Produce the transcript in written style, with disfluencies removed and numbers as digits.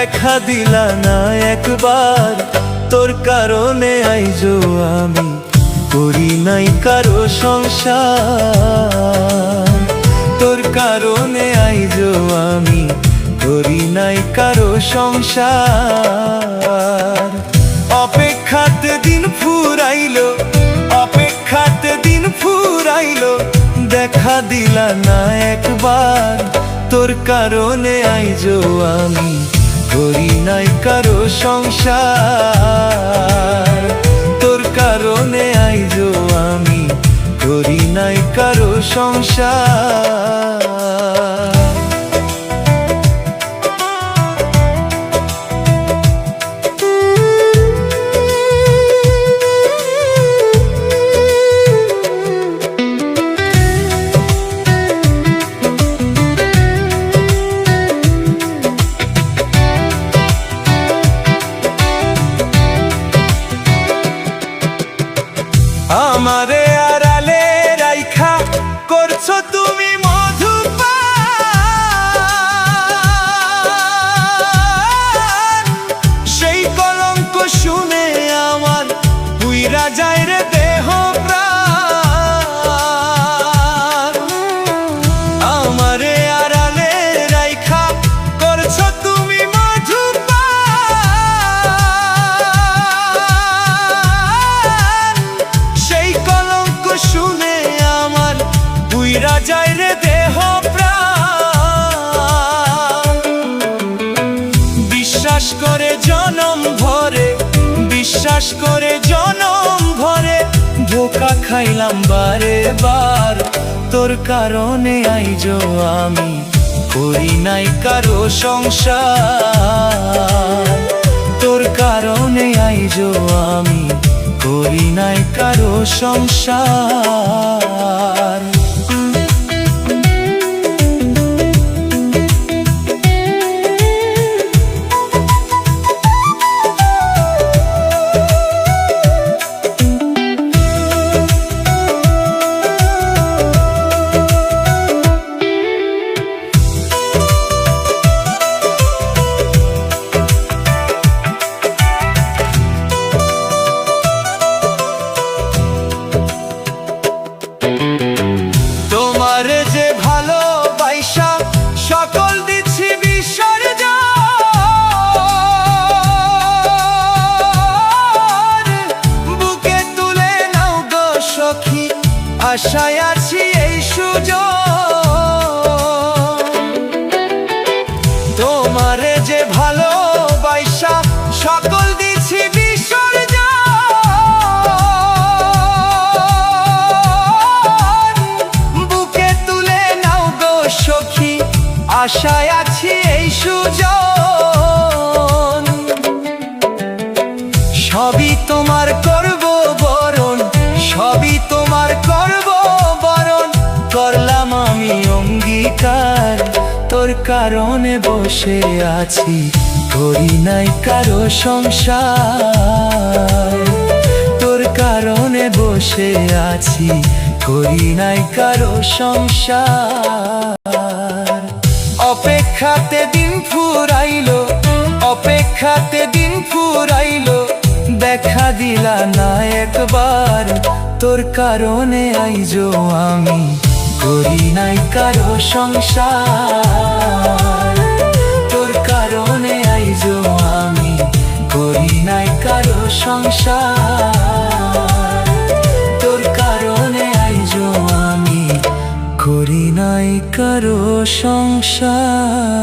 দেখা দিলা না একবার, তোর কারণে আইজো আমি করি নাই কারো সংসার। তোর কারণে আইজো আমি করি নাই কারো সংসার। অপেক্ষাতে দিন ফুরাইলো, অপেক্ষাতে দিন ফুরাইলো, দেখা দিলা না একবার, তোর কারণে আইজো আমি করি নাই কারো সংসার। তোর কারণে আইজো আমি করি নাই কারো সংসার। আমারে আড়ালে রাইখা করছো তুমি মধুপান, সেই কলঙ্ক শুনে আমার পুইরা যায় রে দেহ প্রাণ। আমারে আড়ালে রাইখা করছো তুমি মধুপান, সেই কলঙ্ক শুনে আমার পুইরা যায় রে দেহ প্রাণ। বিশ্বাস করে জনম ভরে, বিশ্বাস করে জনম ভরে, ধোঁকা খাইলাম বারে বার, তোর কারণে আইজো আমি করি নাই কারো সংসার। তোর কারণে আইজো আমি করি নাই কারো সংসার। তোমারে যে ভালোবাসা সকল দিচ্ছি বিসর্জন, বুকে তুলে নাও গো সখী, আশায় আছি এই সুযোগ। তোমারে যে ভালোবাসা সকল দিচ্ছি বিসর্জন, বুকে তুলে নাও গো সখী, আশায় আছি এই সুজন। সবই তোমার করব বরণ, সবই তোমার করব বরণ, করলাম আমি অঙ্গীকার, তোর কারণে বসে আছি করি নাই কারো সংসার। তোর কারণে বসে আছি করি নাই কারো সংসার। অপেক্ষাতে দিন ফুরাইলো, অপেক্ষাতে দিন ফুরাইলো, দেখা দিলা না একবার, তোর কারণে আইজো আমি করি নাই কারো সংসার। তোর কারণে আইজো আমি করি নাই কারো সংসার। তোর কারণে আইজো আমি করি নাই কারো সংসার।